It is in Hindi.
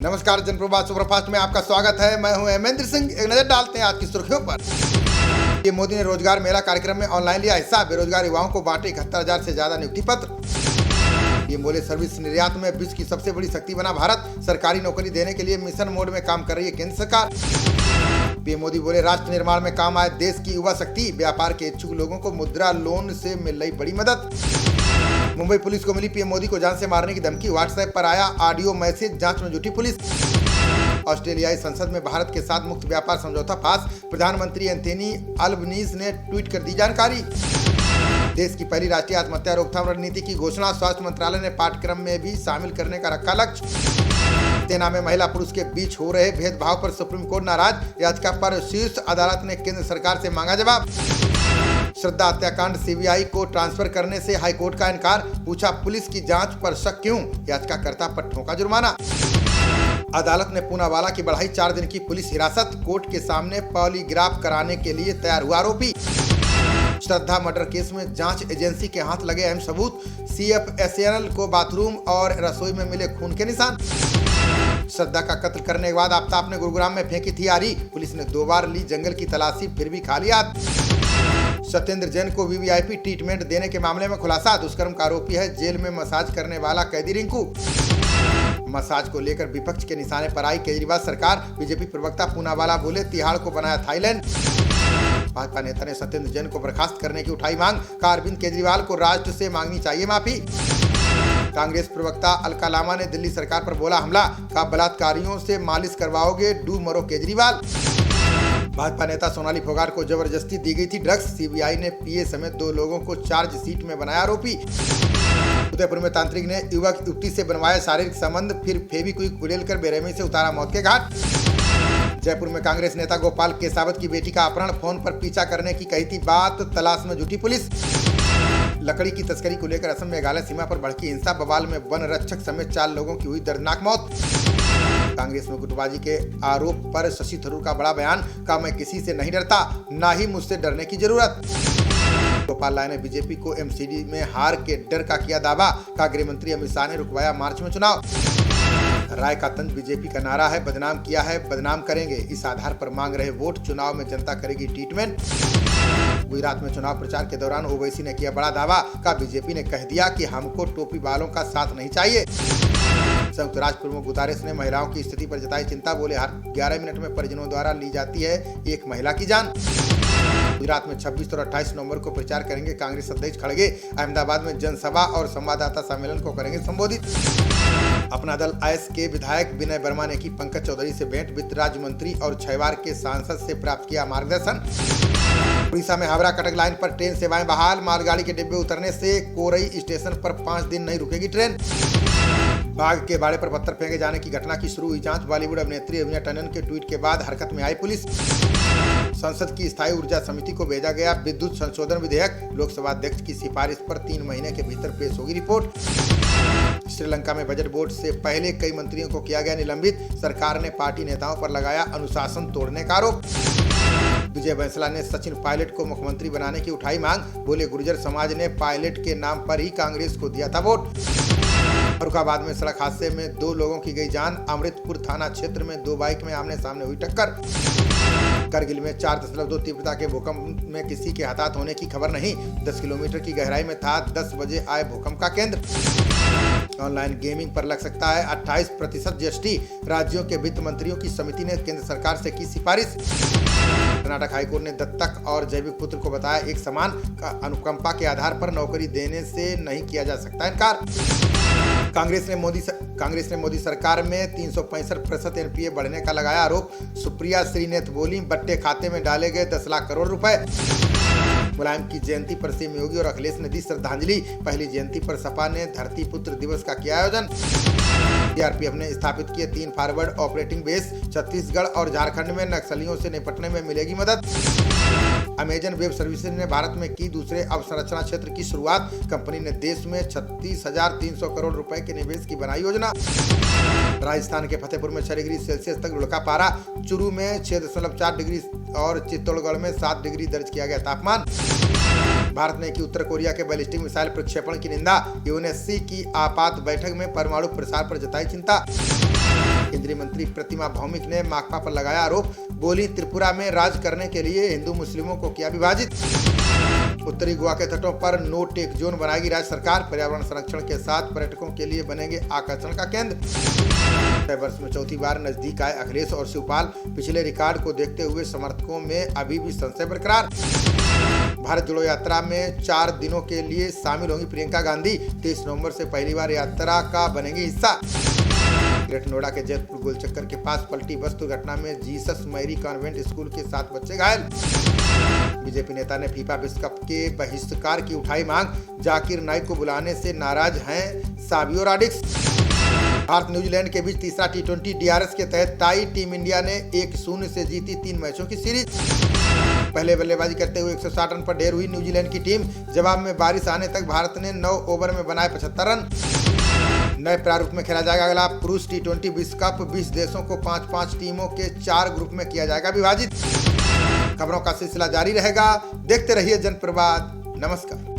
नमस्कार, जनप्रभा सुपरफास्ट में आपका स्वागत है। मैं हूं हेमेंद्र सिंह। एक नजर डालते हैं आज की सुर्खियों पर। ये मोदी ने रोजगार मेला कार्यक्रम में ऑनलाइन लिया हिस्सा। बेरोजगार युवाओं को बांटे 71,000 से ज्यादा नियुक्ति पत्र। ये बोले सर्विस निर्यात में विश्व की सबसे बड़ी शक्ति बना भारत। सरकारी नौकरी देने के लिए मिशन मोड में काम कर रही है केंद्र सरकार। पीएम मोदी बोले राष्ट्र निर्माण में काम आए देश की युवा शक्ति। व्यापार के इच्छुक लोगों को मुद्रा लोन से मिल रही बड़ी मदद। मुंबई पुलिस को मिली पीएम मोदी को जान से मारने की धमकी। व्हाट्सएप पर आया ऑडियो मैसेज, जांच में जुटी पुलिस। ऑस्ट्रेलियाई संसद में भारत के साथ मुक्त व्यापार समझौता पास। प्रधानमंत्री एंथोनी अल्बनीज ने ट्वीट कर दी जानकारी। देश की पहली राष्ट्रीय आत्महत्या रोकथाम रणनीति की घोषणा। स्वास्थ्य मंत्रालय ने पाठ्यक्रम में भी शामिल करने का रखा लक्ष्य। सेना में महिला पुरुष के बीच हो रहे भेदभाव पर सुप्रीम कोर्ट नाराज। याचिका पर शीर्ष अदालत ने केंद्र सरकार से मांगा जवाब। श्रद्धा हत्याकांड सीबीआई को ट्रांसफर करने से हाईकोर्ट का इनकार। पूछा पुलिस की जांच पर शक क्यों। याचिकाकर्ता पर ठोका जुर्माना। अदालत ने पूनावाला की बढ़ाई 4 दिन की पुलिस हिरासत। कोर्ट के सामने पॉलीग्राफ कराने के लिए तैयार हुआ आरोपी। श्रद्धा मर्डर केस में जांच एजेंसी के हाथ लगे अहम सबूत। सीएफएसएल को बाथरूम और रसोई में मिले खून के निशान। श्रद्धा का कत्ल करने के बाद आफ्ताब ने गुरुग्राम में फेंकी थी आरी। पुलिस ने 2 बार ली जंगल की तलाशी, फिर भी खा लिया। सत्येंद्र जैन को वीवीआईपी ट्रीटमेंट देने के मामले में खुलासा। दुष्कर्म का आरोपी है जेल में मसाज करने वाला कैदी रिंकू। मसाज को लेकर विपक्ष के निशाने पर आई केजरीवाल सरकार। बीजेपी प्रवक्ता पूनावाला बोले तिहाड़ को बनाया थाईलैंड। भाजपा नेता ने सत्येंद्र जैन को बर्खास्त करने की उठाई मांग। अरविंद केजरीवाल को राष्ट्र से मांगनी चाहिए माफी। कांग्रेस प्रवक्ता अलका लामा ने दिल्ली सरकार पर बोला हमला। कहा बलात्कारियों से मालिश करवाओगे, डूब मरो केजरीवाल। भाजपा नेता सोनाली फोगाट को जबरदस्ती दी गई थी ड्रग्स। सीबीआई ने पीए समेत 2 लोगों को चार्जशीट में बनाया आरोपी। उदयपुर में तांत्रिक ने युवक युवती से बनवाया शारीरिक संबंध, फिर फेविक्विक उड़ेलकर बेरहमी से उतारा मौत के घाट। जयपुर में कांग्रेस नेता गोपाल केसावत की बेटी का अपहरण। फोन पर पीछा करने की कही थी बात, तलाश में जुटी पुलिस। लकड़ी की तस्करी को लेकर असम मेघालय सीमा पर भड़की हिंसा। बवाल में वन रक्षक समेत 4 लोगों की हुई दर्दनाक मौत। कांग्रेस में गुटबाजी के आरोप पर शशि थरूर का बड़ा बयान। कहा मैं किसी से नहीं डरता, ना ही मुझसे डरने की जरूरत। गोपाल राय ने बीजेपी को एमसीडी में हार के डर का किया दावा। कहा गृह मंत्री अमित शाह ने रुकवाया मार्च में चुनाव। राय का तंज बीजेपी का नारा है बदनाम किया है बदनाम करेंगे। इस आधार पर मांग रहे वोट। चुनाव में जनता करेगी ट्रीटमेंट। गुजरात में चुनाव प्रचार के दौरान ओवैसी ने किया बड़ा दावा। कहा बीजेपी ने कह दिया कि हमको टोपी वालों का साथ नहीं चाहिए। संयुक्त राष्ट्र प्रमुख गुतारेस ने महिलाओं की स्थिति पर जताई चिंता। बोले हर 11 मिनट में परिजनों द्वारा ली जाती है एक महिला की जान। गुजरात में 26 और 28 नवंबर को प्रचार करेंगे कांग्रेस अध्यक्ष खड़गे। अहमदाबाद में जनसभा और संवाददाता सम्मेलन को करेंगे संबोधित। अपना दल आईएस के विधायक विनय वर्मा ने की पंकज चौधरी से भेंट। वित्त राज्य मंत्री और छयवार के सांसद से प्राप्त किया मार्गदर्शन। उड़ीसा में हावड़ा कटक लाइन पर ट्रेन सेवाएं बहाल। मालगाड़ी के डिब्बे उतरने से कोरई स्टेशन पर 5 दिन नहीं रुकेगी ट्रेन। बाघ के बाड़े पर पत्थर फेंके जाने की घटना की शुरू हुई जांच। बॉलीवुड अभिनेत्री अभिनय टंडन के ट्वीट के बाद हरकत में आई पुलिस। संसद की स्थायी ऊर्जा समिति को भेजा गया विद्युत संशोधन विधेयक। लोकसभा अध्यक्ष की सिफारिश पर 3 महीने के भीतर पेश होगी रिपोर्ट। श्रीलंका में बजट बोर्ड से पहले कई मंत्रियों को किया गया निलंबित। सरकार ने पार्टी नेताओं पर लगाया अनुशासन तोड़ने का आरोप। विजय बंसला ने सचिन पायलट को मुख्यमंत्री बनाने की उठाई मांग। बोले गुर्जर समाज ने पायलट के नाम पर ही कांग्रेस को दिया था वोट। फर्रुखाबाद में सड़क हादसे में 2 लोगों की गई जान। अमृतपुर थाना क्षेत्र में 2 बाइक में आमने सामने हुई टक्कर। करगिल में 4.2 तीव्रता के भूकंप में किसी के हताहत होने की खबर नहीं। 10 किलोमीटर की गहराई में था। 10 बजे आए भूकंप का केंद्र। ऑनलाइन गेमिंग पर लग सकता है 28% जीएसटी। राज्यों के वित्त मंत्रियों की समिति ने केंद्र सरकार से की सिफारिश। कर्नाटक हाईकोर्ट ने दत्तक और जैविक पुत्र को बताया एक समान। अनुकंपा के आधार पर नौकरी देने से नहीं किया जा सकता इनकार। कांग्रेस ने मोदी सरकार में 365% एनपीए बढ़ने का लगाया आरोप। सुप्रिया श्रीनेत बोली बट्टे खाते में डाले गए 10 लाख करोड़ रुपए। मुलायम की जयंती पर सीएम योगी और अखिलेश ने दी श्रद्धांजलि। पहली जयंती पर सपा ने धरती पुत्र दिवस का किया आयोजन। सीआरपीएफ ने स्थापित किए 3 फॉरवर्ड ऑपरेटिंग बेस। छत्तीसगढ़ और झारखंड में नक्सलियों से निपटने में मिलेगी मदद। अमेजन वेब सर्विसेज ने भारत में की दूसरे अवसंरचना क्षेत्र की शुरुआत। कंपनी ने देश में 36,300 करोड़ रुपए के निवेश की बनाई योजना। राजस्थान के फतेहपुर में 6 डिग्री सेल्सियस तक लुढ़का पारा। चुरू में 6.4 डिग्री और चित्तौड़गढ़ में 7 डिग्री दर्ज किया गया तापमान। भारत ने की उत्तर कोरिया के बैलिस्टिक मिसाइल प्रक्षेपण की निंदा। यूएनएससी की आपात बैठक में परमाणु प्रसार पर जताई चिंता। केंद्रीय मंत्री प्रतिमा भौमिक ने माकपा पर लगाया आरोप, बोली त्रिपुरा में राज करने के लिए हिंदू मुस्लिमों को किया विभाजित। उत्तरी गोवा के तटों पर नो टेक जोन बनाएगी राज्य सरकार, पर्यावरण संरक्षण के साथ पर्यटकों के लिए बनेंगे आकर्षण का केंद्र। 6 वर्ष में चौथी बार नजदीक आए अखिलेश और शिवपाल, पिछले रिकॉर्ड को देखते हुए समर्थकों में अभी भी संशय बरकरार। भारत जोड़ो यात्रा में 4 दिनों के लिए शामिल होंगी प्रियंका गांधी, 23 नवंबर से पहली बार यात्रा का बनेंगी हिस्सा। ग्रेट नोएडा के जैतपुर गोलचक्कर के पास पलटी बस दुर्घटना में जीसस मैरी कॉन्वेंट स्कूल के 7 बच्चे घायल। बीजेपी नेता ने फीफा विश्व कप के बहिष्कार की उठाई मांग, जाकिर नाइक को बुलाने से नाराज हैं साबियो राडिक्स। भारत न्यूजीलैंड के बीच तीसरा T20 DRS के तहत टाई, टीम इंडिया ने 1-0 से जीती 3 मैचों की सीरीज। पहले बल्लेबाजी करते हुए 160 रन पर ढेर हुई न्यूजीलैंड की टीम, जवाब में बारिश आने तक भारत ने 9 ओवर में बनाए 75 रन। नए प्रारूप में खेला जाएगा अगला पुरुष T20 विश्व कप, 20 देशों को 5-5 टीमों के 4 ग्रुप में किया जाएगा विभाजित। खबरों का सिलसिला जारी रहेगा, देखते रहिए जनप्रवाद। नमस्कार।